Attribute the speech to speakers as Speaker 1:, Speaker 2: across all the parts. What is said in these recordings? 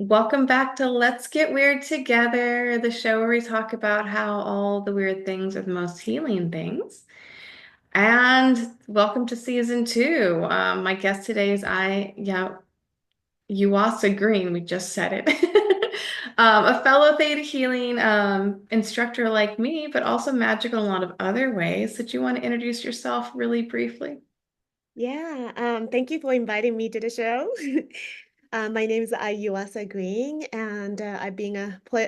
Speaker 1: Welcome back to Let's Get Weird Together, the show where we talk about how all the weird things are the most healing things. And welcome to season two. My guest today is Yuasa Green. We just said it. A fellow Theta Healing instructor like me, but also magical in a lot of other ways. Did you want to introduce yourself really briefly?
Speaker 2: Yeah, thank you for inviting me to the show. My name is Ai Yuasa Green, and I've been a play.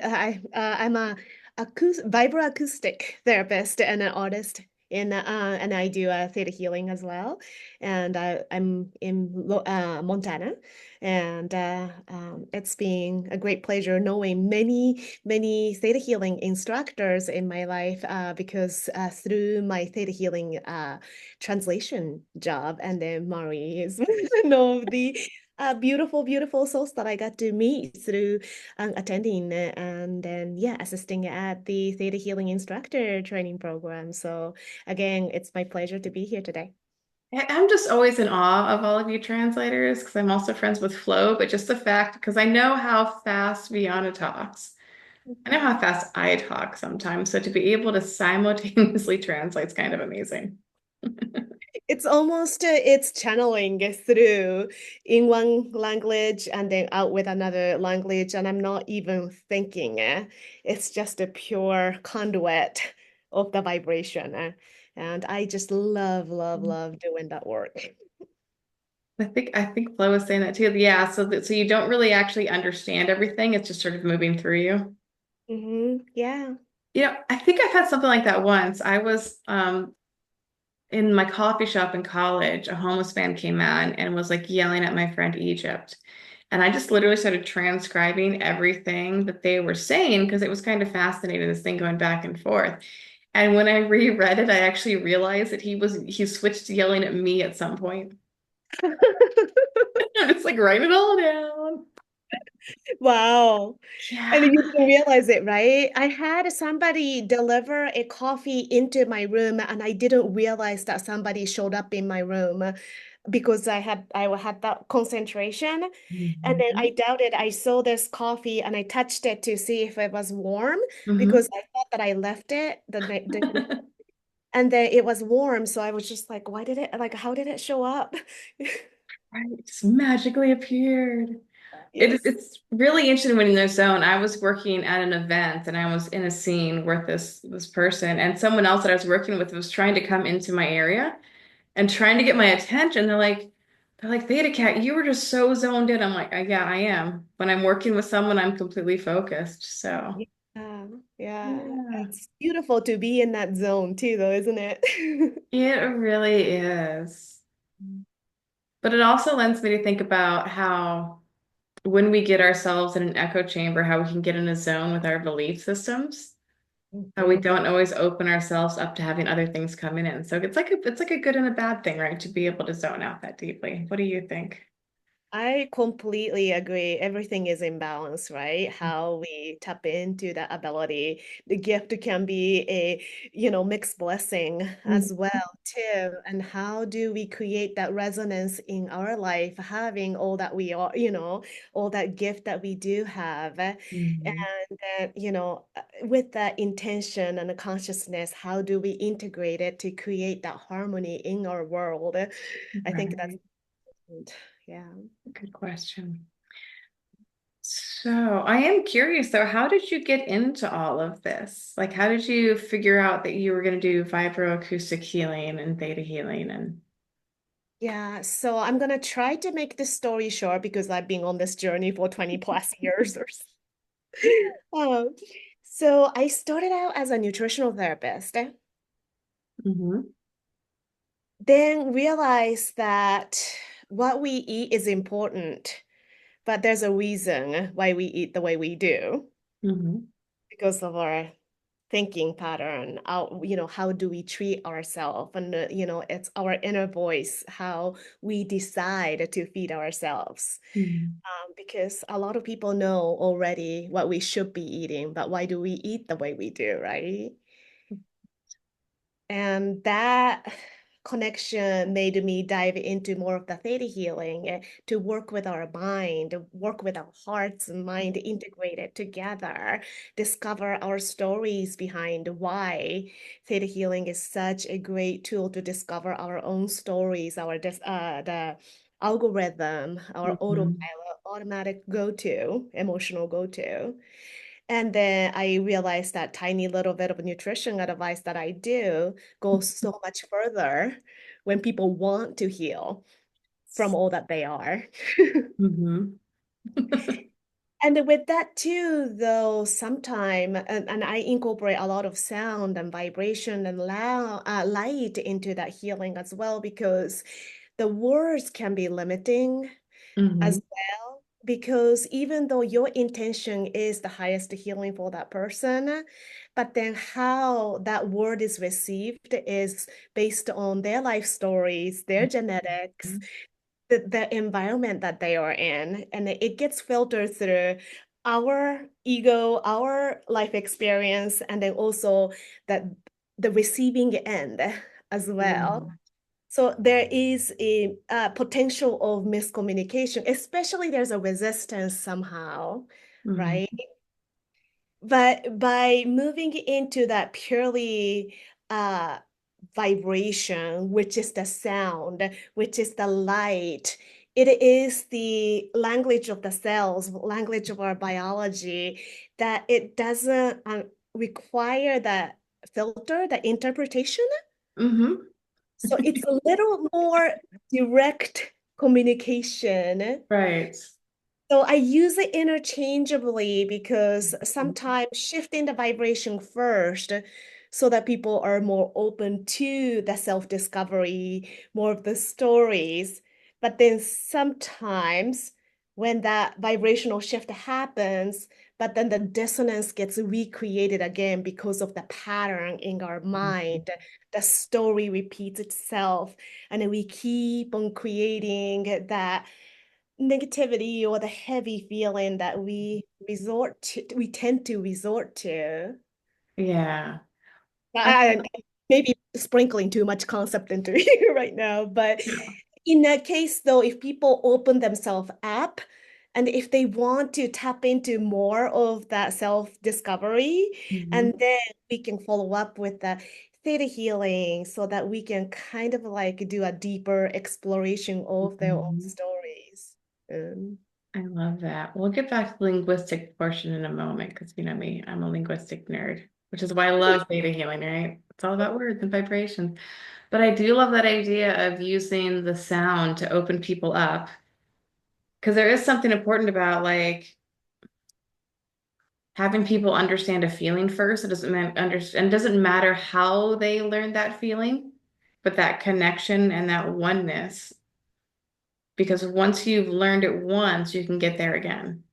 Speaker 2: I'm a vibroacoustic therapist and an artist, and I do theta healing as well. And I'm in Montana, and it's been a great pleasure knowing many theta healing instructors in my life because through my theta healing translation job. And then Mari is one of the beautiful souls that I got to meet through attending and then, yeah, assisting at the Theta Healing Instructor training program. So, again, it's my pleasure to be here today.
Speaker 1: I'm just always in awe of all of you translators because I'm also friends with Flo, but just the fact, because I know how fast Viana talks. I know how fast I talk sometimes. So to be able to simultaneously translate is kind of amazing.
Speaker 2: It's almost it's channeling through in one language and then out with another language, and I'm not even thinking. It's just a pure conduit of the vibration, and I just love doing that work.
Speaker 1: I think Flo was saying that too. Yeah, so you don't really actually understand everything. It's just sort of moving through you.
Speaker 2: Yeah.
Speaker 1: I think I've had something like that once. I was in my coffee shop in college. A homeless man came on and was like yelling at my friend Egypt. And I just literally started transcribing everything that they were saying because it was kind of fascinating, this thing going back and forth. And when I reread it, I actually realized that he switched to yelling at me at some point. It's like write it all down.
Speaker 2: Wow. And
Speaker 1: Yeah.
Speaker 2: you didn't realize it, right? I had somebody deliver a coffee into my room, and I didn't realize that somebody showed up in my room because I had that concentration. And then
Speaker 1: Mhm.
Speaker 2: I doubted. I saw this coffee and I touched it to see if it was warm
Speaker 1: Mhm.
Speaker 2: because I thought that I left it and then it was warm. So I was just like, why did it, like, how did it show up?
Speaker 1: Right, it just magically appeared.
Speaker 2: Yes.
Speaker 1: It's really interesting when you're in the zone. I was working at an event and I was in a scene with this person and someone else that I was working with was trying to come into my area and trying to get my attention. They're like, Theta Cat, you were just so zoned in. I'm like, yeah, I am. When I'm working with someone, I'm completely focused. So
Speaker 2: Yeah, yeah.
Speaker 1: yeah,
Speaker 2: It's beautiful to be in that zone too, though, isn't it?
Speaker 1: it really is. But it also lends me to think about how when we get ourselves in an echo chamber, how we can get in a zone with our belief systems, how we
Speaker 2: Mhm.
Speaker 1: don't always open ourselves up to having other things coming in. So it's like a good and a bad thing, right? To be able to zone out that deeply. What do you think?
Speaker 2: I completely agree. Everything is in balance, right? How we tap into that ability. The gift can be a, mixed blessing
Speaker 1: Mhm.
Speaker 2: as well, too. And how do we create that resonance in our life, having all that we are, all that gift that we do have. And
Speaker 1: Mhm.
Speaker 2: then, with that intention and the consciousness, how do we integrate it to create that harmony in our world? I think that's,
Speaker 1: Right.
Speaker 2: yeah.
Speaker 1: Good question. So I am curious though, how did you get into all of this? Like, how did you figure out that you were going to do vibroacoustic healing and theta healing and
Speaker 2: Yeah, so I'm gonna try to make this story short because I've been on this journey for 20 plus years or so. Um, so I started out as a nutritional therapist,
Speaker 1: Mhm.
Speaker 2: then realized that what we eat is important, but there's a reason why we eat the way we do
Speaker 1: Mhm.
Speaker 2: because of our thinking pattern, how do we treat ourselves? And, it's our inner voice, how we decide to feed ourselves.
Speaker 1: Mhm.
Speaker 2: Because a lot of people know already what we should be eating, but why do we eat the way we do, right? And that connection made me dive into more of the theta healing to work with our mind, work with our hearts and mind integrated together, discover our stories behind why theta healing is such a great tool to discover our own stories, the algorithm, our
Speaker 1: Mhm.
Speaker 2: autopilot, automatic go-to, emotional go-to. And then I realized that tiny little bit of nutrition advice that I do goes so much further when people want to heal from all that they are.
Speaker 1: Mhm.
Speaker 2: And with that too, though, sometime, and I incorporate a lot of sound and vibration and light into that healing as well, because the words can be limiting as
Speaker 1: Mhm.
Speaker 2: well. Because even though your intention is the highest healing for that person, but then how that word is received is based on their life stories, their genetics, the environment that they are in, and it gets filtered through our ego, our life experience, and then also that the receiving end as well.
Speaker 1: Yeah.
Speaker 2: So there is a potential of miscommunication, especially there's a resistance somehow,
Speaker 1: Mhm.
Speaker 2: right? But by moving into that purely uh, vibration, which is the sound, which is the light, it is the language of the cells, language of our biology, that it doesn't require that filter, the interpretation.
Speaker 1: Mhm.
Speaker 2: So it's a little more direct communication.
Speaker 1: Right.
Speaker 2: So I use it interchangeably because sometimes shifting the vibration first so that people are more open to the self-discovery, more of the stories. But then sometimes when that vibrational shift happens, but then the dissonance gets recreated again because of the pattern in our mind. The story repeats itself, and then we keep on creating that negativity or the heavy feeling that we tend to resort to.
Speaker 1: Yeah. I,
Speaker 2: I maybe sprinkling too much concept into you right now, but in that case, though, if people open themselves up and if they want to tap into more of that self-discovery,
Speaker 1: Mhm.
Speaker 2: and then we can follow up with the theta healing so that we can kind of like do a deeper exploration of their own
Speaker 1: Mhm.
Speaker 2: stories. Um,
Speaker 1: I love that. We'll get back to the linguistic portion in a moment because you know me, I'm a linguistic nerd, which is why I love data healing, right? It's all about words and vibrations. But I do love that idea of using the sound to open people up because there is something important about like having people understand a feeling first. It doesn't understand, doesn't matter how they learn that feeling, but that connection and that oneness. Because once you've learned it once, you can get there again.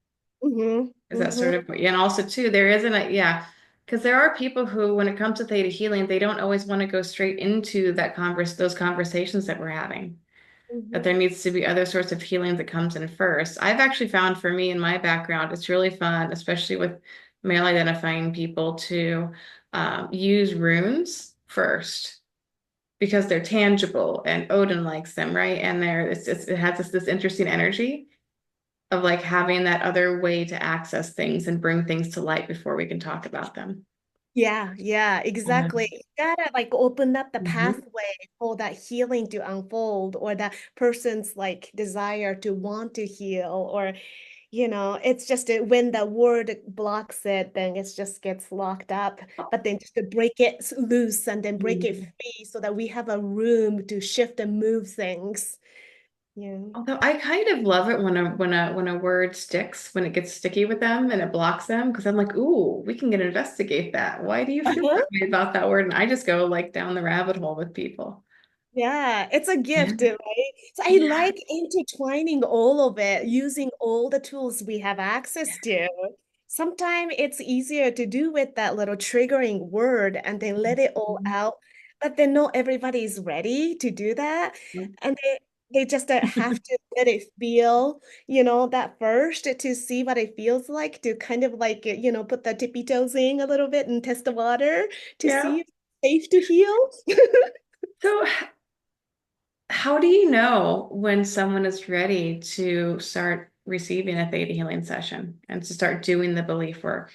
Speaker 2: mhm,
Speaker 1: Is that sort of, and also too, there isn't a, yeah, because there are people who, when it comes to theta healing, they don't always want to go straight into those conversations that we're having. That
Speaker 2: mhm.
Speaker 1: there needs to be other sorts of healing that comes in first. I've actually found for me in my background, it's really fun, especially with male identifying people, to use runes first because they're tangible and Odin likes them, right? And it has this interesting energy of like having that other way to access things and bring things to light before we can talk about them.
Speaker 2: Yeah, yeah, exactly. You gotta like open up the
Speaker 1: Mhm.
Speaker 2: pathway for that healing to unfold or that person's like desire to want to heal or it's just when the word blocks it, then it just gets locked up. But then just to break it loose and then break it
Speaker 1: Mhm.
Speaker 2: free so that we have a room to shift and move things. Yeah.
Speaker 1: Although I kind of love it when a word sticks, when it gets sticky with them and it blocks them, because I'm like, ooh, we can get investigate that. Why do you feel
Speaker 2: Uh-huh.
Speaker 1: that way about that word? And I just go like down the rabbit hole with people.
Speaker 2: Yeah, it's a
Speaker 1: Yeah.
Speaker 2: gift, right? So I
Speaker 1: Yeah.
Speaker 2: like intertwining all of it, using all the tools we have access to. Sometimes it's easier to do with that little triggering word and then let it all
Speaker 1: Mhm.
Speaker 2: out. But then not everybody is ready to do that. And they just have to let it feel, that first to see what it feels like, to kind of like, put the tippy toes in a little bit and test the water to
Speaker 1: Yeah.
Speaker 2: see if it's safe to heal.
Speaker 1: So How do you know when someone is ready to start receiving a theta healing session and to start doing the belief work?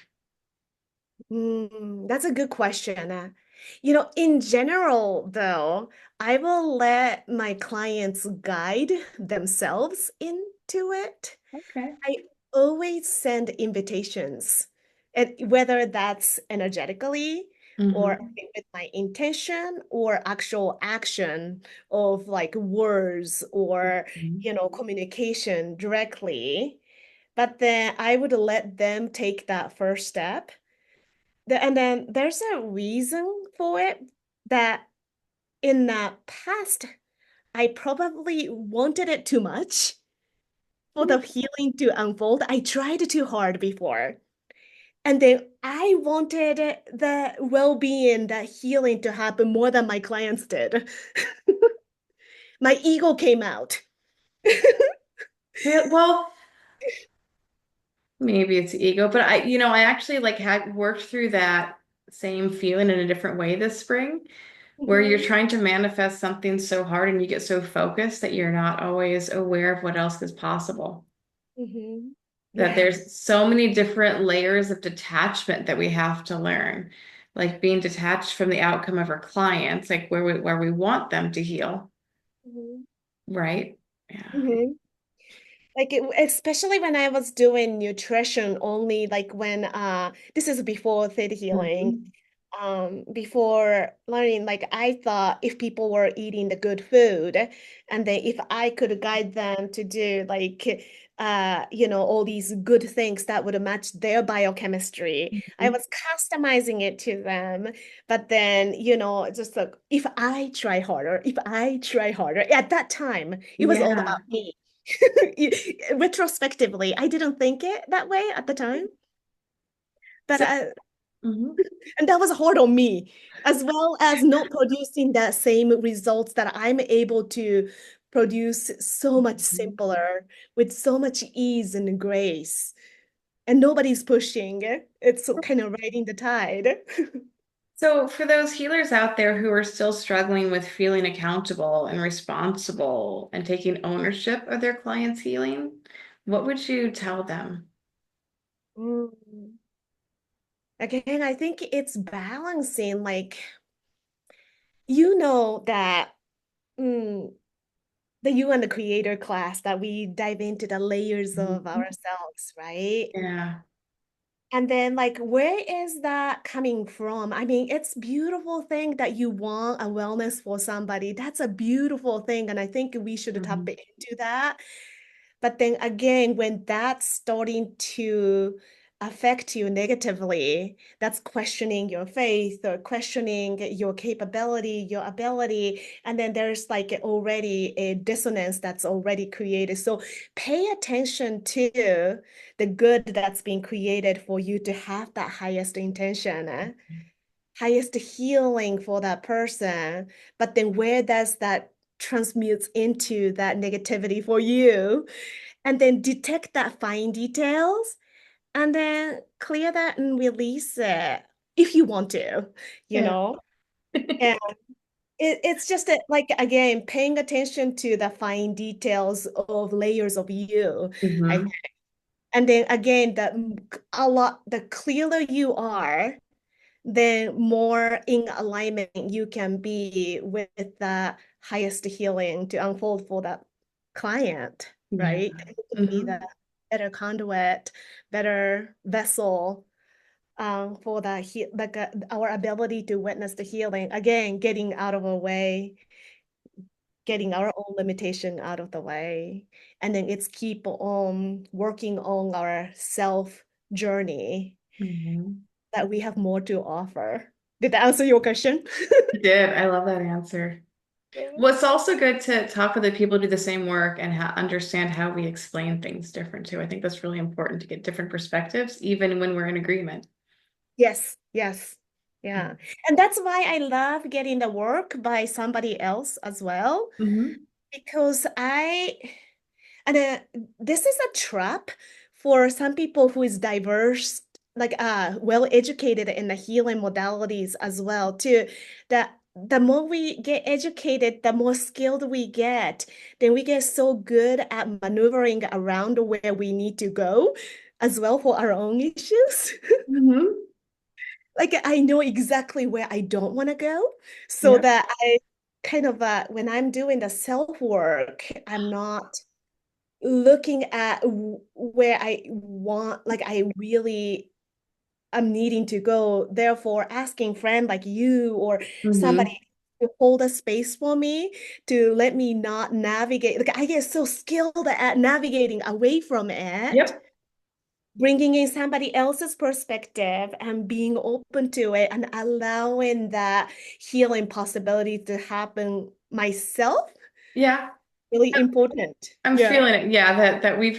Speaker 2: That's a good question. In general, though, I will let my clients guide themselves into it.
Speaker 1: Okay.
Speaker 2: I always send invitations, and whether that's energetically or
Speaker 1: Hmm.
Speaker 2: with my intention or actual action of like words or, communication directly. But then I would let them take that first step. And then there's a reason for it that in the past, I probably wanted it too much for the healing to unfold. I tried too hard before. And then I wanted the well-being, the healing to happen more than my clients did. My ego came out.
Speaker 1: Well, maybe it's ego, but I actually like had worked through that same feeling in a different way this spring, where you're
Speaker 2: Mhm,
Speaker 1: trying to manifest something so hard and you get so focused that you're not always aware of what else is possible.
Speaker 2: mhm.
Speaker 1: That
Speaker 2: Yeah.
Speaker 1: there's so many different layers of detachment that we have to learn, like being detached from the outcome of our clients, like where we want them to heal,
Speaker 2: Mhm,
Speaker 1: right? Yeah.
Speaker 2: mhm. Like especially when I was doing nutrition only, like when this is before theta healing,
Speaker 1: Mhm.
Speaker 2: before learning, like I thought if people were eating the good food, and then if I could guide them to do like all these good things that would match their biochemistry, I
Speaker 1: Mhm.
Speaker 2: was customizing it to them. But then, just like if I try harder, if I try harder, at that time, it was all
Speaker 1: Yeah.
Speaker 2: about me. Retrospectively, I didn't think it that way at the time, but
Speaker 1: So, mhm.
Speaker 2: and that was hard on me, as well as not producing that same results that I'm able to produce so much
Speaker 1: Mhm.
Speaker 2: simpler with so much ease and grace, and nobody's pushing. It's kind of riding the tide.
Speaker 1: So for those healers out there who are still struggling with feeling accountable and responsible and taking ownership of their clients' healing, what would you tell them?
Speaker 2: Mm. Again, I think it's balancing, like, that. mm, the You and the Creator class that we dive into the layers of
Speaker 1: Mhm.
Speaker 2: ourselves, right?
Speaker 1: Yeah.
Speaker 2: And then like where is that coming from? I mean, it's beautiful thing that you want a wellness for somebody. That's a beautiful thing. And I think we should tap
Speaker 1: Mhm.
Speaker 2: into that. But then again, when that's starting to affect you negatively, that's questioning your faith or questioning your capability, your ability. And then there's like already a dissonance that's already created. So pay attention to the good that's being created for you to have that highest intention. Highest healing for that person. But then where does that transmutes into that negativity for you? And then detect that fine details and then clear that and release it if you want to, you
Speaker 1: Yeah.
Speaker 2: know? And it's just that, like, again, paying attention to the fine details of layers of you. I
Speaker 1: Hmm.
Speaker 2: And then again, the clearer you are, the more in alignment you can be with the highest healing to unfold for that client,
Speaker 1: Yeah.
Speaker 2: right? You can be the
Speaker 1: Hmm.
Speaker 2: better conduit, better vessel for our ability to witness the healing. Again, getting out of our way, getting our own limitation out of the way, and then it's keep on working on our self journey
Speaker 1: Hmm.
Speaker 2: that we have more to offer. Did that answer your question?
Speaker 1: You did. I love that answer. Well, it's also good to talk with the people who do the same work and understand how we explain things different too. I think that's really important to get different perspectives, even when we're in agreement.
Speaker 2: Yes, yes. Yeah. And that's why I love getting the work by somebody else as well,
Speaker 1: Hmm.
Speaker 2: because and this is a trap for some people who is diverse, like well educated in the healing modalities as well too. That the more we get educated, the more skilled we get. Then we get so good at maneuvering around where we need to go as well for our own issues.
Speaker 1: Hmm.
Speaker 2: Like I know exactly where I don't want to go so
Speaker 1: Yep.
Speaker 2: that I kind of when I'm doing the self work, I'm not looking at where I want, like I really am needing to go. Therefore, asking friend like you or somebody
Speaker 1: Hmm.
Speaker 2: to hold a space for me to let me not navigate. Like I get so skilled at navigating away from it,
Speaker 1: Yep.
Speaker 2: bringing in somebody else's perspective and being open to it and allowing that healing possibility to happen myself,
Speaker 1: Yeah.
Speaker 2: really important.
Speaker 1: I'm
Speaker 2: Yeah.
Speaker 1: feeling it. Yeah, that we're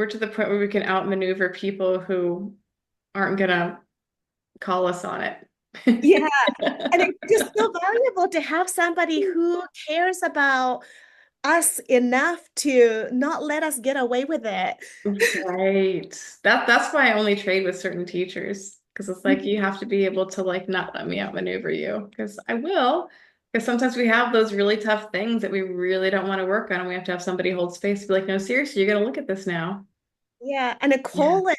Speaker 1: to the point where we can outmaneuver people who aren't gonna call us on it.
Speaker 2: Yeah. And it's just so valuable to have somebody who cares about us enough to not let us get away with it.
Speaker 1: Right. That's why I only trade with certain teachers because it's like you
Speaker 2: Mhm.
Speaker 1: have to be able to like not let me outmaneuver you because I will. Because sometimes we have those really tough things that we really don't want to work on, and we have to have somebody hold space to be like, no, seriously, you're gonna look at this now.
Speaker 2: Yeah, and I
Speaker 1: Yeah.
Speaker 2: call it,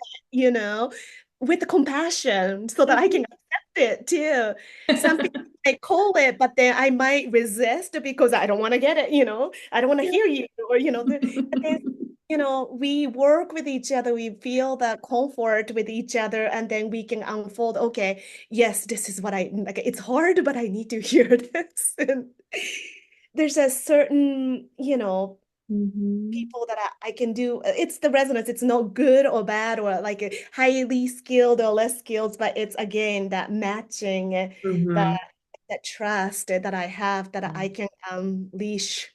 Speaker 2: with the compassion so that I can accept it too. Some people I call it, but then I might resist because I don't want to get it, I don't want to
Speaker 1: Yeah.
Speaker 2: hear you, or but then, we work with each other, we feel the comfort with each other, and then we can unfold, okay, yes, this is what I like. It's hard, but I need to hear this. And there's a certain,
Speaker 1: Hmm.
Speaker 2: people that I can do. It's the resonance. It's not good or bad or like highly skilled or less skilled, but it's again that matching, that
Speaker 1: Hmm.
Speaker 2: that trust that I have that I can unleash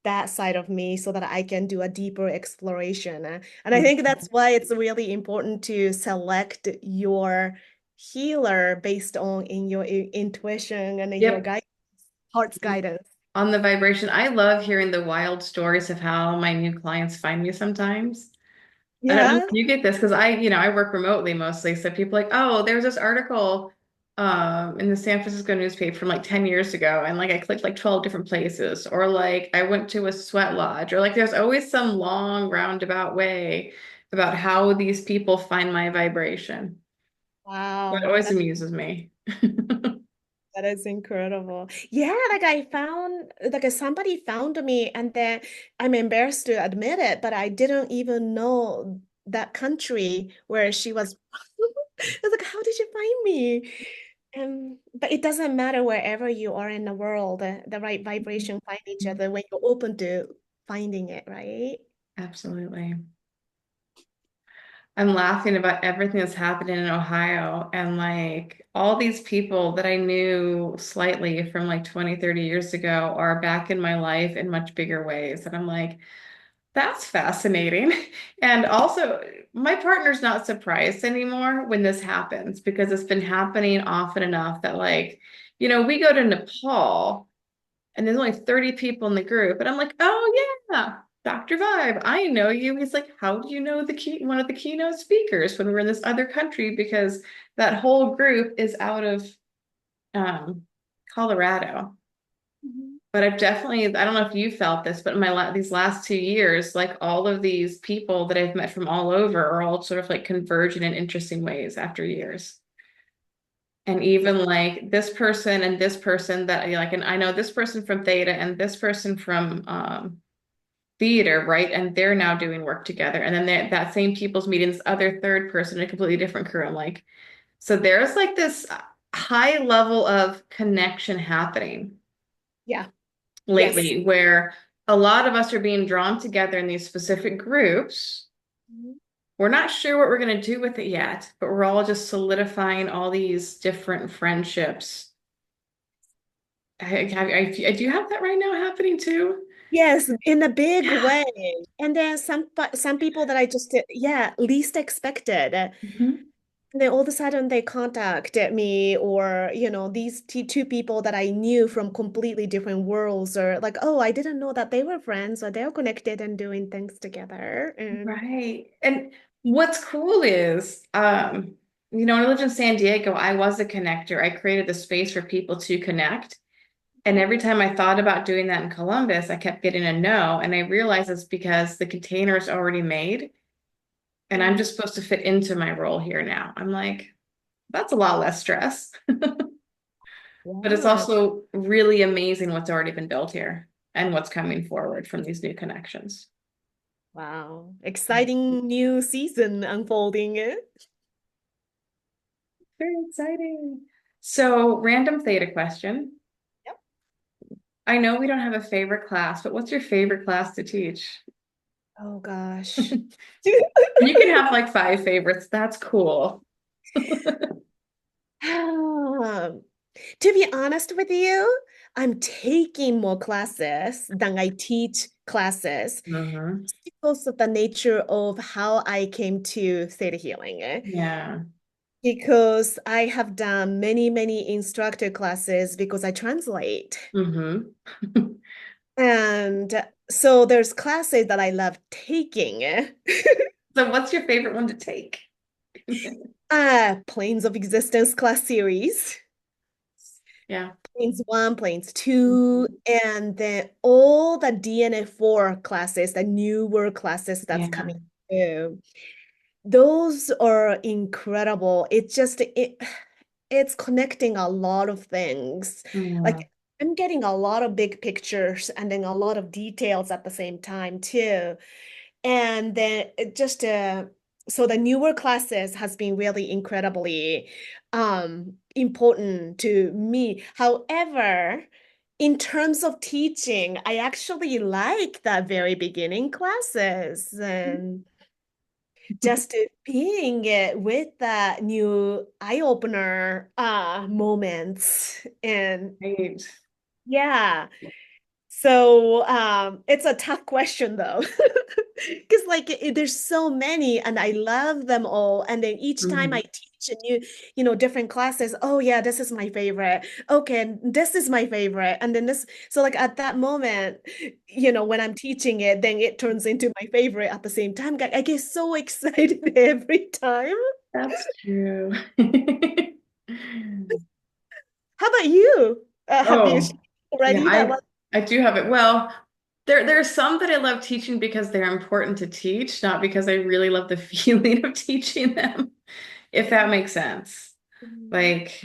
Speaker 2: that side of me so that I can do a deeper exploration. And I think that's why it's really important to select your healer based on in your intuition and your
Speaker 1: Yep.
Speaker 2: guide, heart's guidance.
Speaker 1: On the vibration, I love hearing the wild stories of how my new clients find me sometimes. I don't know if
Speaker 2: Yeah.
Speaker 1: you get this because I work remotely mostly. So people are like, oh, there was this article in the San Francisco newspaper from like 10 years ago. And like I clicked like 12 different places. Or like I went to a sweat lodge. Or like there's always some long roundabout way about how these people find my vibration. That
Speaker 2: Wow.
Speaker 1: always amuses me.
Speaker 2: That is incredible. Yeah, like I found, like somebody found me, and then I'm embarrassed to admit it, but I didn't even know that country where she was. I was like, how did you find me? But it doesn't matter wherever you are in the world, the right vibration find each other when you're open to finding it, right?
Speaker 1: Absolutely. I'm laughing about everything that's happening in Ohio and like all these people that I knew slightly from like 20, 30 years ago are back in my life in much bigger ways. And I'm like, that's fascinating. And also, my partner's not surprised anymore when this happens because it's been happening often enough that like, we go to Nepal and there's only 30 people in the group. And I'm like, oh yeah, Dr. Vibe, I know you. He's like, how do you know one of the keynote speakers when we're in this other country? Because that whole group is out of um, Colorado.
Speaker 2: Mhm.
Speaker 1: But I don't know if you felt this, but in these last 2 years, like all of these people that I've met from all over are all sort of like converging in interesting ways after years. And
Speaker 2: Yeah.
Speaker 1: even like this person and this person that like, and I know this person from Theta and this person from theater, right? And they're now doing work together. And then that same people's meeting this other third person in a completely different crew. I'm like, so there's like this high level of connection happening
Speaker 2: Yeah. Yes.
Speaker 1: lately where a lot of us are being drawn together in these specific groups.
Speaker 2: Mhm.
Speaker 1: We're not sure what we're going to do with it yet, but we're all just solidifying all these different friendships. Do you have that right now happening too?
Speaker 2: Yes, in a big
Speaker 1: Yeah.
Speaker 2: way. And then some people that I just yeah, least expected. And
Speaker 1: Mhm.
Speaker 2: then all of a sudden they contacted me, or these two people that I knew from completely different worlds, or like, oh, I didn't know that they were friends, or they're connected and doing things together. And
Speaker 1: Right. And what's cool is, when I lived in San Diego, I was a connector. I created the space for people to connect. And every time I thought about doing that in Columbus, I kept getting a no. And I realized it's because the container is already made and I'm
Speaker 2: Mm.
Speaker 1: just supposed to fit into my role here now. I'm like, that's a lot less stress. But it's
Speaker 2: Yeah.
Speaker 1: also really amazing what's already been built here and what's coming forward from these new connections.
Speaker 2: Wow. Exciting new season unfolding.
Speaker 1: Very exciting. So, random theta question.
Speaker 2: Yep.
Speaker 1: I know we don't have a favorite class, but what's your favorite class to teach?
Speaker 2: Oh gosh.
Speaker 1: You can have like five favorites. That's cool.
Speaker 2: Um, to be honest with you, I'm taking more classes than I teach classes
Speaker 1: Hmm.
Speaker 2: because of the nature of how I came to theta healing.
Speaker 1: Yeah.
Speaker 2: Because I have done many, many instructor classes because I translate.
Speaker 1: Hmm.
Speaker 2: And so there's classes that I love taking.
Speaker 1: So, what's your favorite one to take?
Speaker 2: Planes of Existence class series.
Speaker 1: Yeah.
Speaker 2: Planes 1, Planes 2, and then all the DNA4 classes, the newer classes that's
Speaker 1: Yeah.
Speaker 2: coming through. Those are incredible. It's connecting a lot of things.
Speaker 1: Yeah.
Speaker 2: Like I'm getting a lot of big pictures and then a lot of details at the same time too. And then it just so the newer classes has been really incredibly important to me. However, in terms of teaching, I actually like the very beginning classes and just being with the new eye-opener moments. And
Speaker 1: Right.
Speaker 2: yeah, so it's a tough question though. Because there's so many and I love them all. And then each time I
Speaker 1: Mhm.
Speaker 2: teach a new, different classes, oh yeah, this is my favorite. Okay, this is my favorite. And then this, so like at that moment, when I'm teaching it, then it turns into my favorite at the same time. I get so excited every time.
Speaker 1: That's true.
Speaker 2: How about you? Have you shared
Speaker 1: Oh, yeah,
Speaker 2: already that one?
Speaker 1: I do have it. Well, there are some that I love teaching because they're important to teach, not because I really love the feeling of teaching them, if that makes sense.
Speaker 2: Mhm.
Speaker 1: Like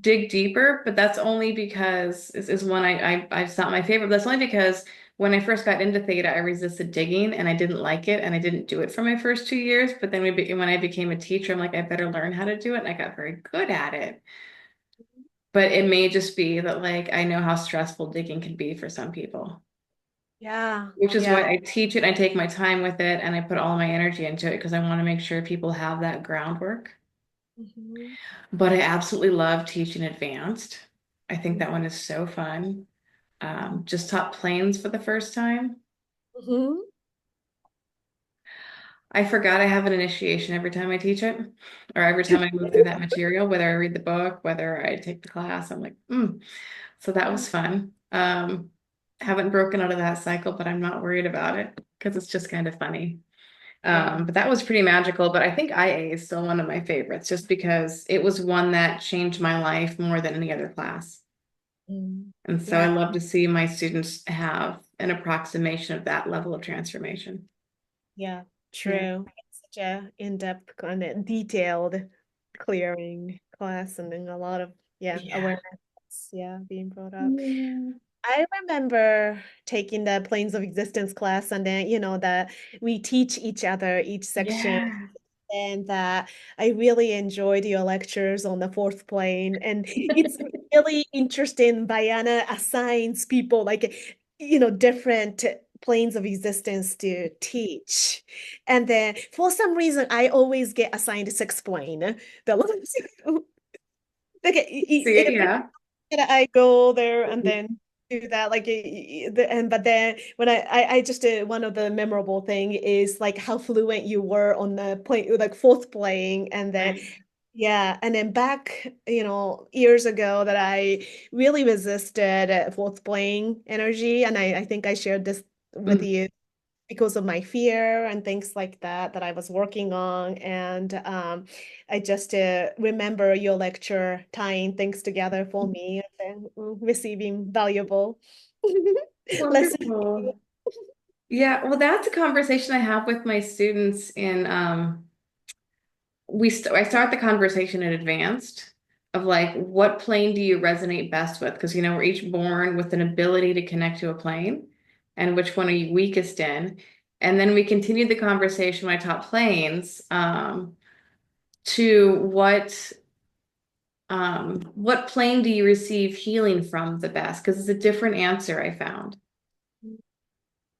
Speaker 1: dig deeper, but that's only because is one it's not my favorite, but that's only because when I first got into theta, I resisted digging and I didn't like it and I didn't do it for my first 2 years. But then when I became a teacher, I'm like, I better learn how to do it. And I got very good at it. But it may just be that like I know how stressful digging can be for some people,
Speaker 2: Yeah,
Speaker 1: which is
Speaker 2: yeah.
Speaker 1: why I teach it. I take my time with it and I put all my energy into it because I want to make sure people have that groundwork.
Speaker 2: Mhm.
Speaker 1: But I absolutely love teaching advanced. I think that one is so fun. Just taught planes for the first time.
Speaker 2: Mhm.
Speaker 1: I forgot I have an initiation every time I teach it, or every time I move through that material, whether I read the book, whether I take the class. I'm like, mm. So that was fun. Haven't broken out of that cycle, but I'm not worried about it because it's just kind of funny.
Speaker 2: Yeah.
Speaker 1: But that was pretty magical. But I think IA is still one of my favorites just because it was one that changed my life more than any other class.
Speaker 2: Mm.
Speaker 1: And so I
Speaker 2: Yeah.
Speaker 1: love to see my students have an approximation of that level of transformation.
Speaker 2: Yeah.
Speaker 1: Yeah.
Speaker 2: True. It's such a in-depth kind of detailed clearing class and then a lot of
Speaker 1: Yeah.
Speaker 2: awareness being brought up.
Speaker 1: Yeah.
Speaker 2: I remember taking the planes of existence class and then that we teach each other each section
Speaker 1: Yeah.
Speaker 2: and that I really enjoyed your lectures on the fourth plane. And it's really interesting. Bayana assigns people different planes of existence to teach. And then for some reason, I always get assigned sixth plane. The like
Speaker 1: See it, yeah.
Speaker 2: I go there and then do that but then when I just one of the memorable thing is like how fluent you were on the plane like fourth playing and then
Speaker 1: Right.
Speaker 2: and then back years ago that I really resisted fourth playing energy and I think I shared this with
Speaker 1: Mm.
Speaker 2: you because of my fear and things like that that I was working on. And I just remember your lecture tying things together for me and then receiving valuable lessons.
Speaker 1: Wonderful. Yeah, well, that's a conversation I have with my students in I start the conversation in advanced of like what plane do you resonate best with? Because we're each born with an ability to connect to a plane, and which one are you weakest in? And then we continued the conversation my top planes to what plane do you receive healing from the best? Because it's a different answer I found.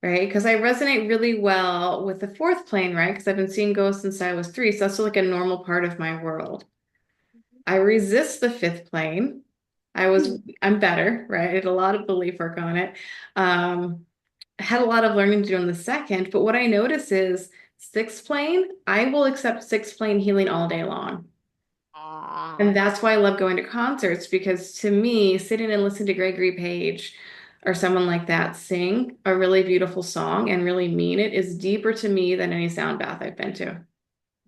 Speaker 1: Right? Because I resonate really well with the fourth plane, right? Because I've been seeing ghosts since I was 3, so that's still like a normal part of my world. I resist the fifth plane. I'm better, right? I did a lot of belief work on it. I had a lot of learning to do on the second, but what I notice is sixth plane, I will accept sixth plane healing all day long. And
Speaker 2: Ah.
Speaker 1: that's why I love going to concerts because to me, sitting and listening to Gregory Page or someone like that sing a really beautiful song and really mean it is deeper to me than any sound bath I've been to.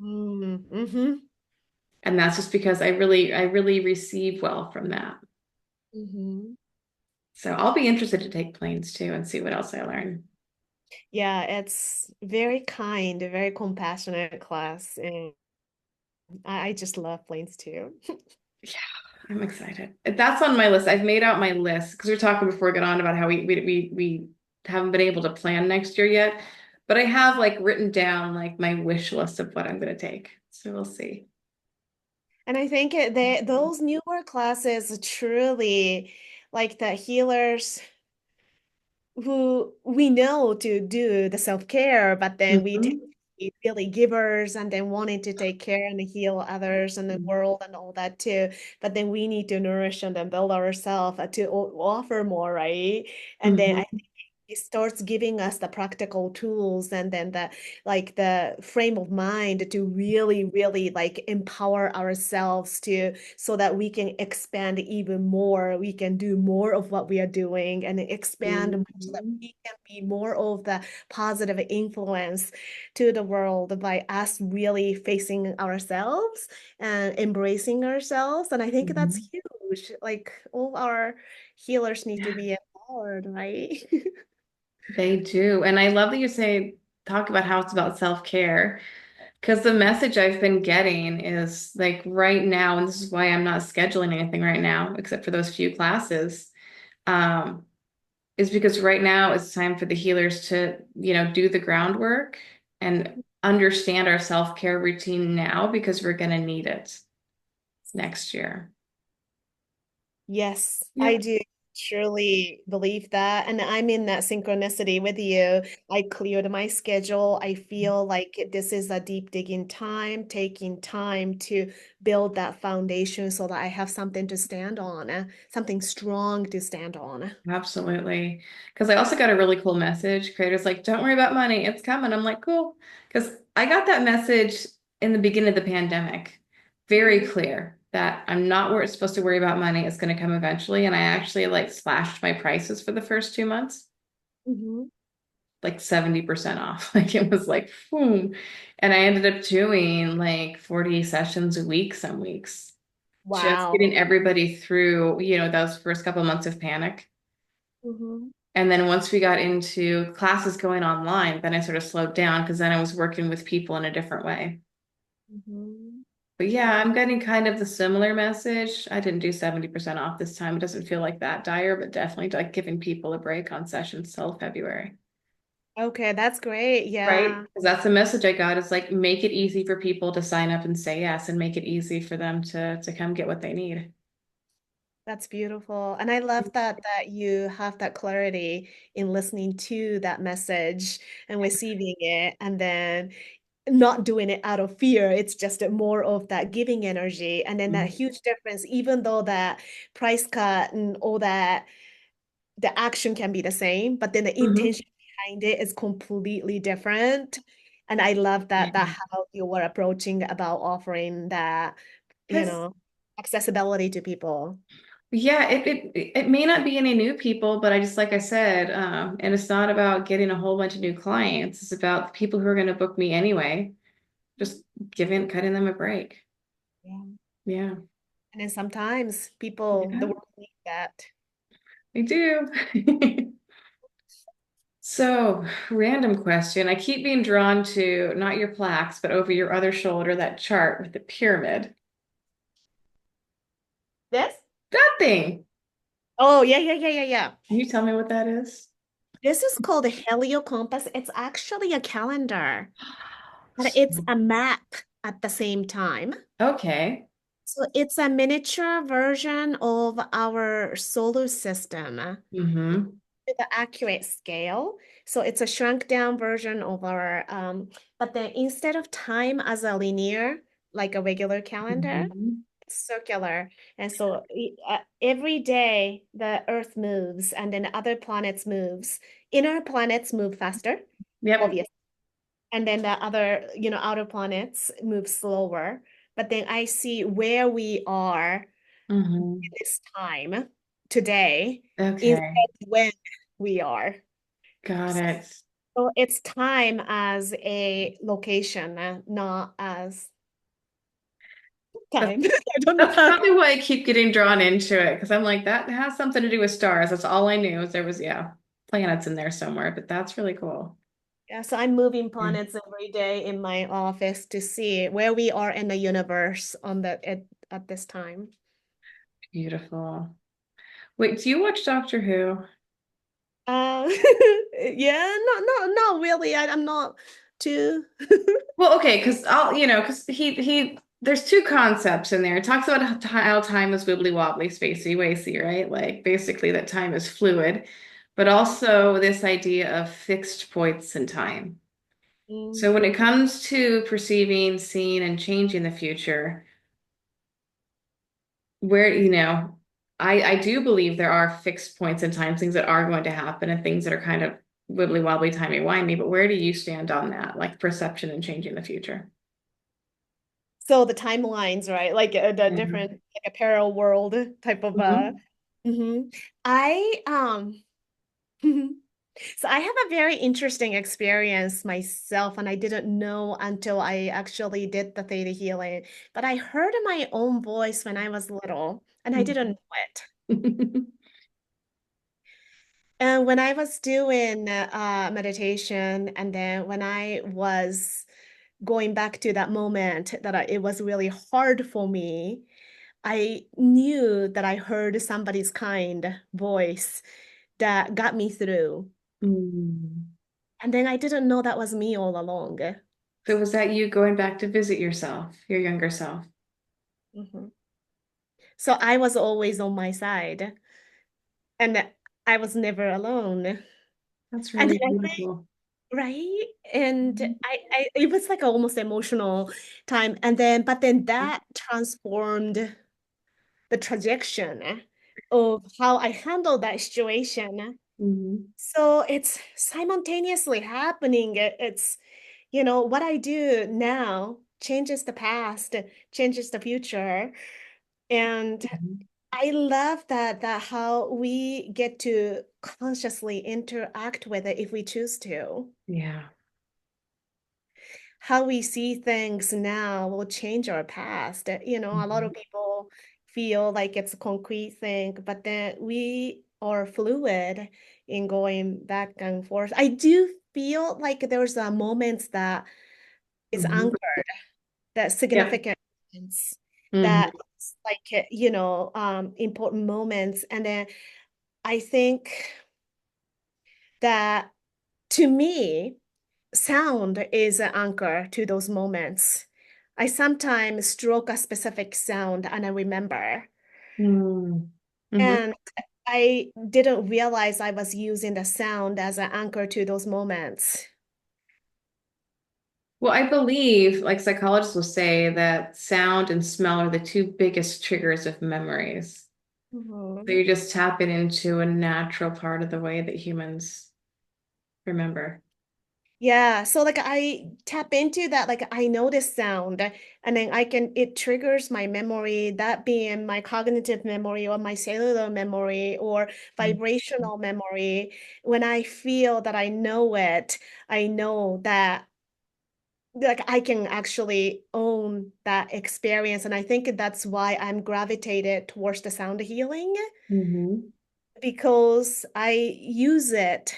Speaker 2: Mm-hmm.
Speaker 1: And that's just because I really receive well from that.
Speaker 2: Mm-hmm.
Speaker 1: So I'll be interested to take planes too and see what else I learn.
Speaker 2: Yeah, it's very kind, a very compassionate class, and I just love planes too.
Speaker 1: Yeah, I'm excited. That's on my list. I've made out my list because we were talking before we got on about how we haven't been able to plan next year yet. But I have like written down like my wish list of what I'm going to take. So we'll see.
Speaker 2: And I think those newer classes truly like the healers who we know to do the self-care, but then we tend
Speaker 1: Mhm.
Speaker 2: to be really givers and then wanting to take care and heal others and the world and all that too. But then we need to nourish and then build ourselves to offer more, right? And then I
Speaker 1: Mhm.
Speaker 2: think it starts giving us the practical tools and then the frame of mind to really, really like empower ourselves to so that we can expand even more. We can do more of what we are doing and expand more so that
Speaker 1: Mhm.
Speaker 2: we can be more of the positive influence to the world by us really facing ourselves and embracing ourselves. And I think that's
Speaker 1: Mhm.
Speaker 2: huge. Like all our healers need to
Speaker 1: Yeah,
Speaker 2: be empowered, right?
Speaker 1: they do. And I love that you talk about how it's about self-care. Because the message I've been getting is like right now, and this is why I'm not scheduling anything right now, except for those few classes, um, is because right now it's time for the healers to, do the groundwork and understand our self-care routine now because we're going to need it next year.
Speaker 2: Yes, I
Speaker 1: Yep.
Speaker 2: do surely believe that. And I'm in that synchronicity with you. I cleared my schedule. I feel like this is a deep digging time, taking time to build that foundation so that I have something to stand on, something strong to stand on.
Speaker 1: Absolutely. Because I also got a really cool message. Creators like, don't worry about money, it's coming. I'm like, cool. Because I got that message in the beginning of the pandemic, very
Speaker 2: Mhm.
Speaker 1: clear that I'm not supposed to worry about money. It's going to come eventually. And I actually like slashed my prices for the first 2 months,
Speaker 2: Mhm.
Speaker 1: like 70% off. Like it was like, boom. And I ended up doing like 40 sessions a week some weeks, just
Speaker 2: Wow.
Speaker 1: getting everybody through, those first couple months of panic.
Speaker 2: Mhm.
Speaker 1: And then once we got into classes going online, then I sort of slowed down because then I was working with people in a different way.
Speaker 2: Mhm.
Speaker 1: But yeah,
Speaker 2: Wow.
Speaker 1: I'm getting kind of the similar message. I didn't do 70% off this time. It doesn't feel like that dire, but definitely like giving people a break on sessions till February.
Speaker 2: Okay, that's great.
Speaker 1: Right?
Speaker 2: Yeah.
Speaker 1: Because that's the message I got is like make it easy for people to sign up and say yes and make it easy for them to come get what they need.
Speaker 2: That's beautiful. And I love that you have that clarity in listening to that message and receiving it and then not doing it out of fear. It's just more of that giving energy. And then that huge difference, even though that price cut and all that, the action can be the same, but then the
Speaker 1: Mhm.
Speaker 2: intention behind it is completely different. And I love that how you were approaching about offering that, you
Speaker 1: Because
Speaker 2: know, accessibility to people.
Speaker 1: Yeah, it may not be any new people, but I just like I said, and it's not about getting a whole bunch of new clients. It's about the people who are going to book me anyway. Just cutting them a break.
Speaker 2: Yeah.
Speaker 1: Yeah,
Speaker 2: And then sometimes people, the
Speaker 1: yeah,
Speaker 2: world needs that.
Speaker 1: I do. So, random question. I keep being drawn to not your plaques, but over your other shoulder, that chart with the pyramid.
Speaker 2: This?
Speaker 1: That thing.
Speaker 2: Oh, yeah, yeah, yeah, yeah, yeah.
Speaker 1: Can you tell me what that is?
Speaker 2: This is called a heliocompass. It's actually a calendar, but it's a map at the same time.
Speaker 1: Okay.
Speaker 2: So it's a miniature version of our solar system
Speaker 1: Mm-hmm.
Speaker 2: with the accurate scale. So it's a shrunk down version of our, but then instead of time as a linear, like a regular calendar,
Speaker 1: Mm-hmm.
Speaker 2: it's circular. And so every day the Earth moves and then other planets moves. Inner planets move faster,
Speaker 1: Yep.
Speaker 2: obviously. And then the other, outer planets move slower. But then I see where we are
Speaker 1: Mm-hmm.
Speaker 2: this time today instead
Speaker 1: Okay.
Speaker 2: of when we are.
Speaker 1: Got it.
Speaker 2: So it's time as a location, not as
Speaker 1: That's,
Speaker 2: time. I don't know
Speaker 1: that's
Speaker 2: how.
Speaker 1: probably why I keep getting drawn into it because I'm like, that has something to do with stars. That's all I knew is there was, yeah, planets in there somewhere, but that's really cool.
Speaker 2: Yeah, so I'm moving
Speaker 1: Yeah.
Speaker 2: planets every day in my office to see where we are in the universe at this time.
Speaker 1: Beautiful. Wait, do you watch Doctor Who?
Speaker 2: Uh, yeah, not really. I'm not too.
Speaker 1: Well, okay, because because there's two concepts in there. It talks about how time is wibbly wobbly, spacey, wacy, right? Like basically that time is fluid, but also this idea of fixed points in time. So when it
Speaker 2: Mm.
Speaker 1: comes to perceiving, seeing, and changing the future, where, I do believe there are fixed points in time, things that are going to happen and things that are kind of wibbly wobbly, timey-wimey, but where do you stand on that, like perception and changing the future?
Speaker 2: So the timelines, right? Like the different,
Speaker 1: Mhm.
Speaker 2: like a parallel world type of
Speaker 1: Mhm.
Speaker 2: mhm. I So I have a very interesting experience myself, and I didn't know until I actually did the theta healing. But I heard my own voice when I was little, and I didn't know it. And when I was doing meditation, and then when I was going back to that moment that it was really hard for me, I knew that I heard somebody's kind voice that got me through.
Speaker 1: Mm.
Speaker 2: And then I didn't know that was me all along.
Speaker 1: So was that you going back to visit yourself, your younger self?
Speaker 2: Mhm. So I was always on my side, and I was never alone.
Speaker 1: That's
Speaker 2: And
Speaker 1: really
Speaker 2: then
Speaker 1: beautiful.
Speaker 2: right? And
Speaker 1: Mhm.
Speaker 2: it was like almost emotional time. But then that transformed the trajectory of how I handled that situation.
Speaker 1: Mhm.
Speaker 2: So it's simultaneously happening. It's, what I do now changes the past, changes the future. And
Speaker 1: Mhm.
Speaker 2: I love that how we get to consciously interact with it if we choose to.
Speaker 1: Yeah.
Speaker 2: How we see things now will change our past. A lot of
Speaker 1: Mhm.
Speaker 2: people feel like it's a concrete thing, but then we are fluid in going back and forth. I do feel like there's a moments that is
Speaker 1: Mhm.
Speaker 2: anchored, that
Speaker 1: Yep.
Speaker 2: significant
Speaker 1: Mhm.
Speaker 2: that like important moments. And then I think that to me, sound is an anchor to those moments. I sometimes stroke a specific sound and I remember.
Speaker 1: Mhm. Mhm.
Speaker 2: And I didn't realize I was using the sound as an anchor to those moments.
Speaker 1: Well, I believe, like psychologists will say, that sound and smell are the two biggest triggers of memories. So
Speaker 2: Mhm.
Speaker 1: you're just tapping into a natural part of the way that humans remember.
Speaker 2: Yeah, so like I tap into that, like I know this sound, and then it triggers my memory, that being my cognitive memory or my cellular memory or vibrational memory. When I feel that I know it, I know that like I can actually own that experience. And I think that's why I'm gravitated towards the sound healing
Speaker 1: Mm-hmm.
Speaker 2: because I use it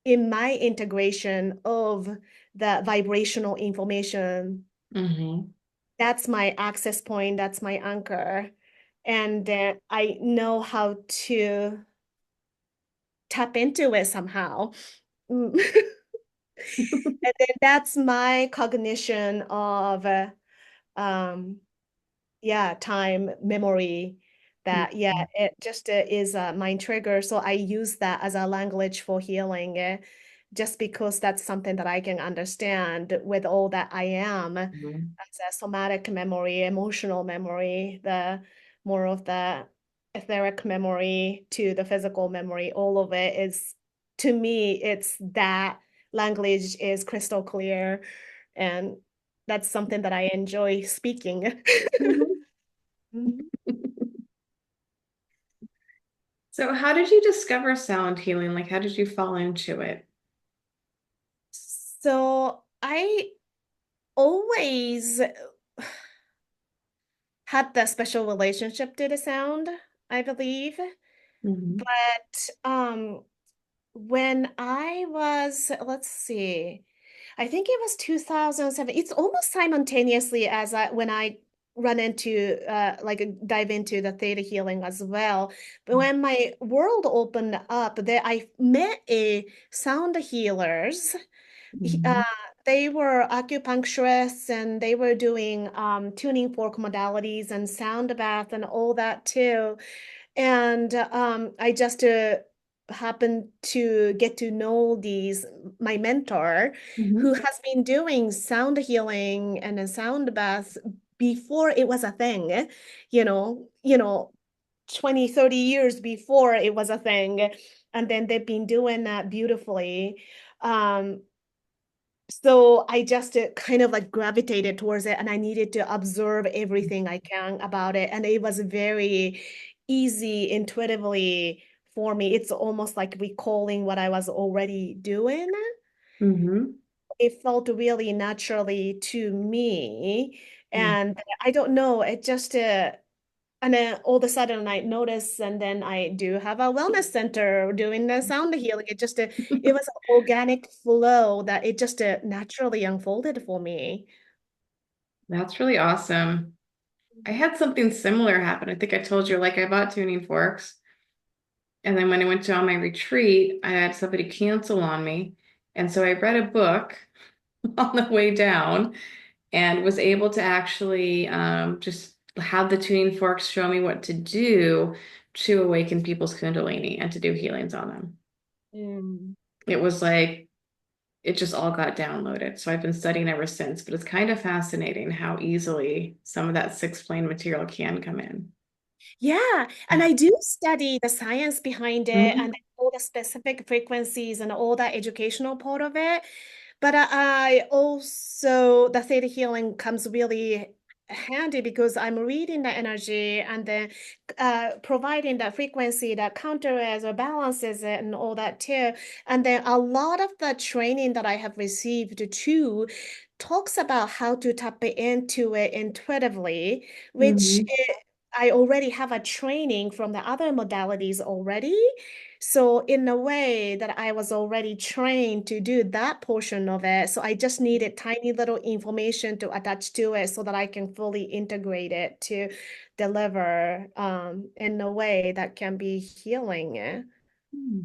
Speaker 2: in my integration of the vibrational information.
Speaker 1: Mm-hmm.
Speaker 2: That's my access point, that's my anchor. And I know how to tap into it somehow. Mm. And then that's my cognition of um, yeah, time, memory, that, yeah, it just is a mind trigger. So I use that as a language for healing, just because that's something that I can understand with all that I am as
Speaker 1: Mm-hmm.
Speaker 2: a somatic memory, emotional memory, the more of the etheric memory to the physical memory, all of it is, to me, it's that language is crystal clear. And that's something that I enjoy speaking. Mhm.
Speaker 1: So, how did you discover sound healing? Like, how did you fall into it?
Speaker 2: So I always had that special relationship to the sound, I believe.
Speaker 1: Mm-hmm.
Speaker 2: But when I was, let's see, I think it was 2007. It's almost simultaneously as when I run into like dive into the theta healing as well. But when my world opened up, there I met a sound healers.
Speaker 1: Mm-hmm.
Speaker 2: Uh, they were acupuncturists and they were doing tuning fork modalities and sound bath and all that too. And I just happened to get to know my mentor, who
Speaker 1: Mm-hmm.
Speaker 2: has been doing sound healing and a sound bath before it was a thing, 20, 30 years before it was a thing. And then they've been doing that beautifully. Um, so I just kind of like gravitated towards it and I needed to observe everything I can about it. And it was very easy intuitively for me. It's almost like recalling what I was already doing.
Speaker 1: Mm-hmm.
Speaker 2: It felt really naturally to me.
Speaker 1: Mm-hmm.
Speaker 2: And I don't know, it just and then all of a sudden I notice, and then I do have a wellness center doing the sound healing. It was an organic flow that it just naturally unfolded for me.
Speaker 1: That's really awesome. I had something similar happen. I think I told you, like, I bought tuning forks. And then when I went to on my retreat, I had somebody cancel on me. And so I read a book on the way down and was able to actually just have the tuning forks show me what to do to awaken people's Kundalini and to do healings on them.
Speaker 2: Mm.
Speaker 1: It was like it just all got downloaded. So I've been studying ever since, but it's kind of fascinating how easily some of that six plane material can come in.
Speaker 2: Yeah, and I do study the science behind it and
Speaker 1: Mhm.
Speaker 2: all the specific frequencies and all that educational part of it. But I also, the theta healing comes really handy because I'm reading the energy and then providing the frequency that counters or balances it and all that too. And then a lot of the training that I have received too talks about how to tap into it intuitively, which
Speaker 1: Mhm.
Speaker 2: I already have a training from the other modalities already. So in a way that I was already trained to do that portion of it. So I just needed tiny little information to attach to it so that I can fully integrate it to deliver in a way that can be healing.
Speaker 1: Hmm.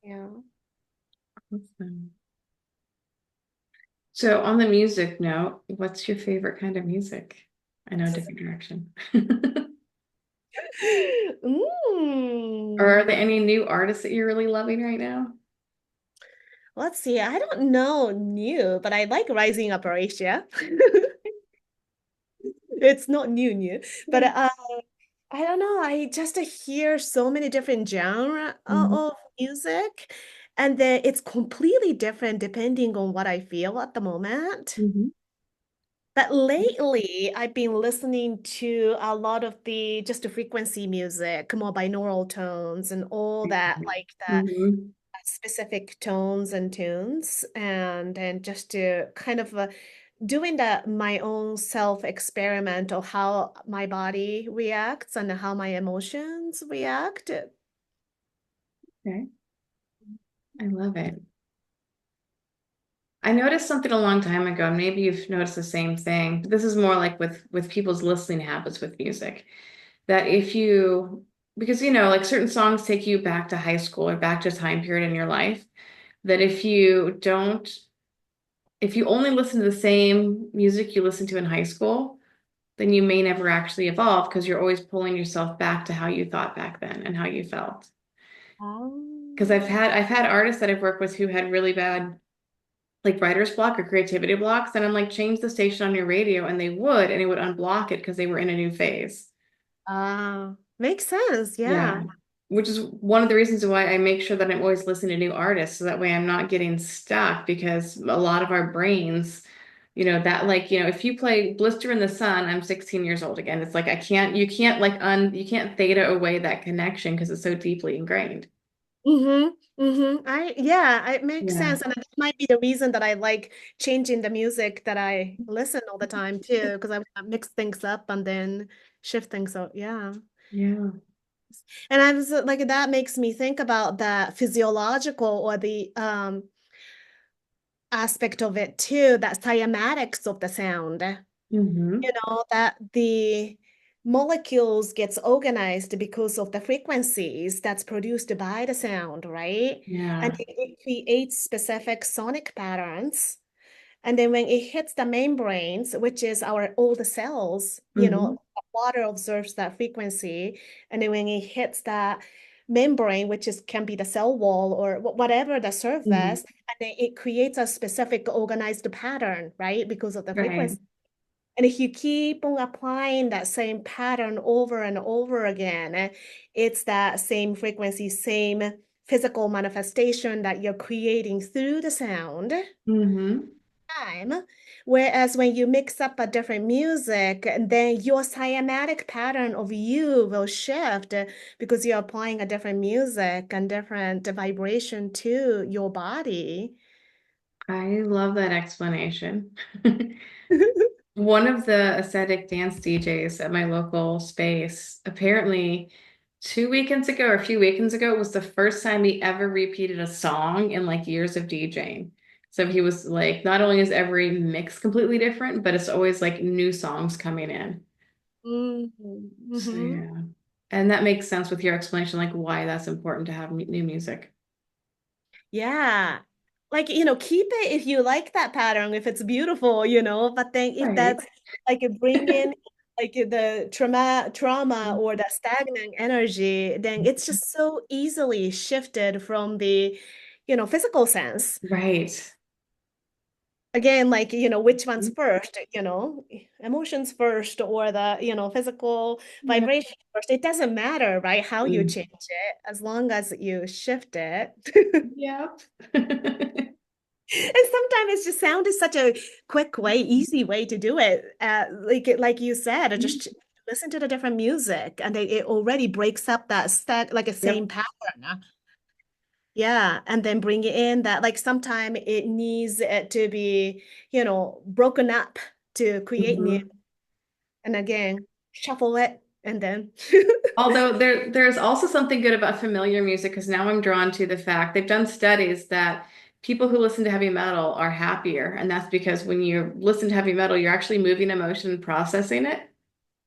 Speaker 2: Yeah.
Speaker 1: Awesome. So on the music note, what's your favorite kind of music? I know different direction. Or are
Speaker 2: Mm.
Speaker 1: there any new artists that you're really loving right now?
Speaker 2: Let's see. I don't know new, but I like Rising Up Horatio. It's not new, but I don't know. I just hear so many different genre
Speaker 1: Mhm.
Speaker 2: of music, And then it's completely different depending on what I feel at the moment.
Speaker 1: Mhm.
Speaker 2: But lately, I've been listening to a lot of the just the frequency music, more binaural tones and all that, like that
Speaker 1: Mhm.
Speaker 2: specific tones and tunes, and just to kind of doing that my own self experiment of how my body reacts and how my emotions react.
Speaker 1: Okay. I love it. I noticed something a long time ago, and maybe you've noticed the same thing. But this is more like with people's listening habits with music. That if you, because like certain songs take you back to high school or back to a time period in your life, that if you only listen to the same music you listened to in high school, then you may never actually evolve because you're always pulling yourself back to how you thought back then and how you felt. Because
Speaker 2: Oh.
Speaker 1: I've had artists that I've worked with who had really bad like writer's block or creativity blocks, and I'm like, change the station on your radio, and they would, and it would unblock it because they were in a new phase.
Speaker 2: Makes sense.
Speaker 1: Yeah.
Speaker 2: Yeah.
Speaker 1: Which is one of the reasons why I make sure that I'm always listening to new artists, so that way I'm not getting stuck because a lot of our brains, that like, if you play Blister in the Sun, I'm 16 years old again. It's like you can't like you can't theta away that connection because it's so deeply ingrained.
Speaker 2: Yeah, it makes
Speaker 1: Yeah.
Speaker 2: sense. And that might be the reason that I like changing the music that I listen all the time too, because I mix things up and then shift things out. Yeah.
Speaker 1: Yeah.
Speaker 2: And I was like, that makes me think about the physiological or the aspect of it too, that cymatics of the sound.
Speaker 1: Mm-hmm.
Speaker 2: That the molecules gets organized because of the frequencies that's produced by the sound, right? And
Speaker 1: Yeah.
Speaker 2: it creates specific sonic patterns. And then when it hits the membranes, which is our old cells,
Speaker 1: Mm-hmm.
Speaker 2: water observes that frequency. And then when it hits that membrane, which is can be the cell wall or whatever the
Speaker 1: Mm-hmm.
Speaker 2: surface, and then it creates a specific organized pattern, right? Because of the
Speaker 1: Right.
Speaker 2: frequency. And if you keep on applying that same pattern over and over again, it's that same frequency, same physical manifestation that you're creating through the sound
Speaker 1: Mm-hmm.
Speaker 2: time. Whereas when you mix up a different music, then your cymatic pattern of you will shift because you're applying a different music and different vibration to your body.
Speaker 1: I love that explanation. One of the ascetic dance DJs at my local space, apparently 2 weekends ago or a few weekends ago, was the first time he ever repeated a song in like years of DJing. So he was like, not only is every mix completely different, but it's always like new songs coming in. So
Speaker 2: Mm-hmm.
Speaker 1: yeah. And that makes sense with your explanation, like why that's important to have new music.
Speaker 2: Yeah. Like, keep it if you like that pattern, if it's beautiful, but then if
Speaker 1: Right.
Speaker 2: that's like a bring in like the trauma or the stagnant energy, then it's just so easily shifted from the, physical sense.
Speaker 1: Right.
Speaker 2: Again, like, which one's first, emotions first or the, physical
Speaker 1: Yeah.
Speaker 2: vibration first. It doesn't matter, right? How you change it, as long as you shift it.
Speaker 1: Yep.
Speaker 2: And sometimes it's just sound is such a quick way, easy way to do it. Like you said, just listen to the different music, and it already breaks up that stack like a same
Speaker 1: Yep.
Speaker 2: pattern. Yeah, and then bring it in that like sometimes it needs it to be, broken up to create new.
Speaker 1: Mhm.
Speaker 2: And again, shuffle it, and then.
Speaker 1: Although there's also something good about familiar music because now I'm drawn to the fact they've done studies that people who listen to heavy metal are happier, and that's because when you listen to heavy metal, you're actually moving emotion and processing it.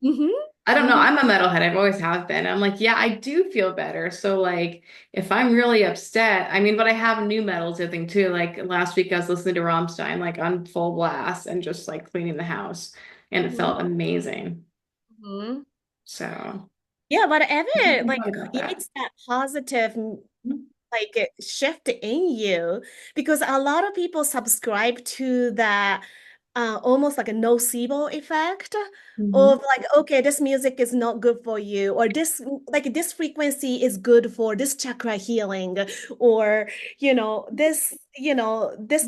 Speaker 2: Hmm.
Speaker 1: I don't know.
Speaker 2: Hmm.
Speaker 1: I'm a metalhead. I've always have been. I'm like, yeah, I do feel better. So like if I'm really upset, I mean, but I have new metals, I think too. Like last week I was listening to Rammstein like on full blast and just like cleaning the house and it
Speaker 2: Hmm.
Speaker 1: felt amazing.
Speaker 2: Hmm.
Speaker 1: So
Speaker 2: Yeah, whatever
Speaker 1: there's something
Speaker 2: like
Speaker 1: fun about that.
Speaker 2: creates that positive like shift in you because a lot of people subscribe to that almost like a nocebo effect
Speaker 1: Hmm.
Speaker 2: of like, okay, this music is not good for you, or this frequency is good for this chakra healing, or this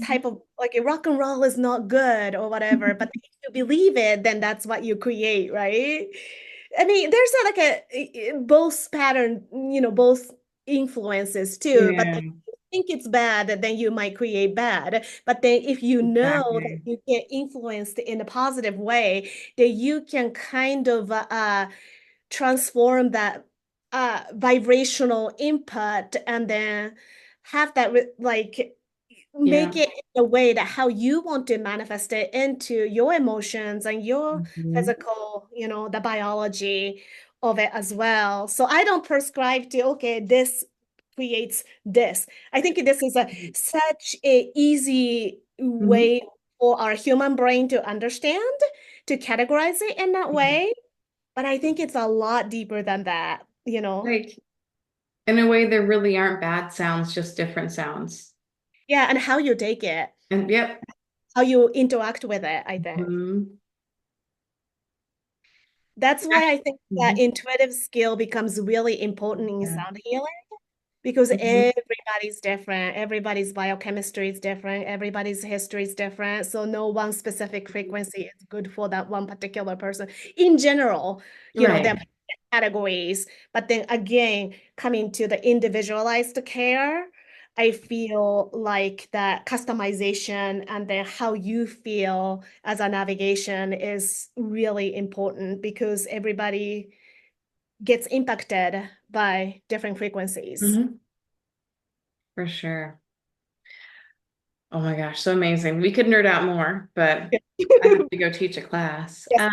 Speaker 2: type of like rock and roll is not good or whatever. But if you believe it, then that's what you create, right? I mean, there's both pattern, both influences too, but
Speaker 1: Yeah,
Speaker 2: think it's bad, then you might create bad. But then if you know that
Speaker 1: exactly.
Speaker 2: you get influenced in a positive way, then you can kind of transform that vibrational input and then have that like
Speaker 1: Yeah.
Speaker 2: make it in a way that how you want to manifest it into your emotions and your
Speaker 1: Mhm.
Speaker 2: physical, the biology of it as well. So I don't prescribe to, okay, this creates this. I think this is such a easy
Speaker 1: Mhm.
Speaker 2: way for our human brain to understand, to categorize it in that
Speaker 1: Yeah.
Speaker 2: way. But I think it's a lot deeper than that.
Speaker 1: Like, in a way, there really aren't bad sounds, just different sounds.
Speaker 2: Yeah, and how you take it,
Speaker 1: And yep.
Speaker 2: how you interact with it, I think.
Speaker 1: Mhm.
Speaker 2: That's why I think that
Speaker 1: Mhm.
Speaker 2: intuitive skill becomes really important in
Speaker 1: Yeah.
Speaker 2: sound healing because
Speaker 1: Mhm.
Speaker 2: everybody's different. Everybody's biochemistry is different. Everybody's history is different. So no one specific frequency is good for that one particular person. In general, there are
Speaker 1: Right.
Speaker 2: categories. But then again, coming to the individualized care, I feel like that customization and then how you feel as a navigation is really important because everybody gets impacted by different frequencies.
Speaker 1: Hmm. For sure. Oh my gosh, so amazing. We could nerd out more, but I have to go teach a class.
Speaker 2: Yes,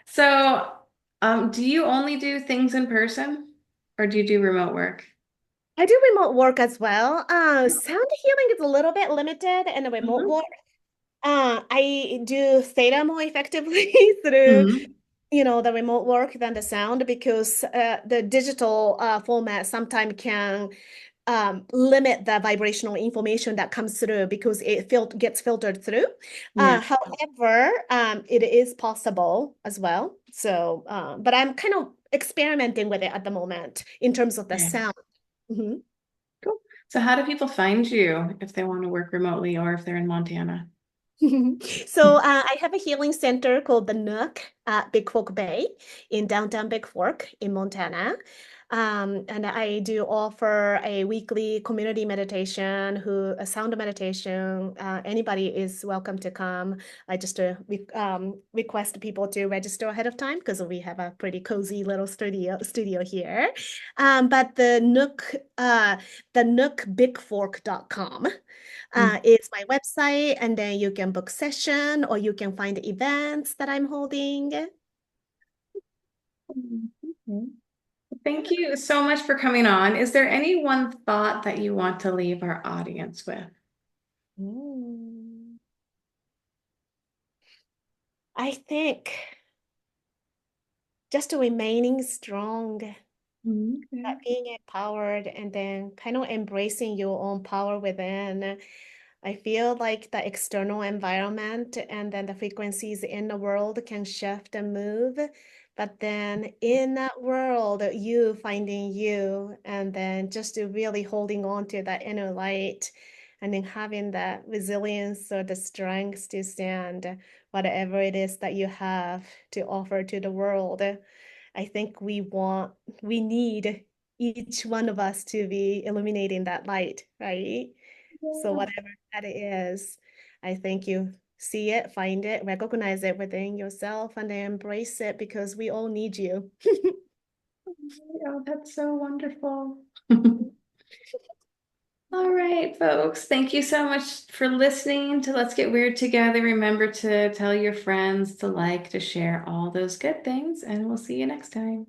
Speaker 1: So, do you only do things in person or do you do remote work?
Speaker 2: I do remote work as well. Sound healing is a little bit limited in the remote
Speaker 1: Hmm.
Speaker 2: work. I do theta more effectively through,
Speaker 1: Hmm.
Speaker 2: the remote work than the sound because the digital format sometimes can limit the vibrational information that comes through because gets filtered through.
Speaker 1: Yeah.
Speaker 2: However, it is possible as well. So, but I'm kind of experimenting with it at the moment in terms of the
Speaker 1: Okay.
Speaker 2: sound. Mhm.
Speaker 1: Cool. So, how do people find you if they want to work remotely or if they're in Montana?
Speaker 2: So I have a healing center called the Nook at Bigfork Bay in downtown Bigfork in Montana. And I do offer a weekly community meditation, a sound meditation. Anybody is welcome to come. I just request people to register ahead of time because we have a pretty cozy little studio here. But the nookbigfork.com is my website, and then you can book session or you can find events that I'm holding.
Speaker 1: Mhm. Thank you so much for coming on. Is there any one thought that you want to leave our audience with?
Speaker 2: Mm. I think just remaining strong,
Speaker 1: Okay.
Speaker 2: being empowered, and then kind of embracing your own power within. I feel like the external environment and then the frequencies in the world can shift and move. But then in that world, you finding you and then just to really holding on to that inner light and then having that resilience or the strength to stand whatever it is that you have to offer to the world. I think we need each one of us to be illuminating that light, right? So
Speaker 1: Yeah.
Speaker 2: whatever that it is, I think you see it, find it, recognize it within yourself, and then embrace it because we all need you.
Speaker 1: Oh, that's so wonderful. All right, folks. Thank you so much for listening to Let's Get Weird Together. Remember to tell your friends to like, to share all those good things, and we'll see you next time.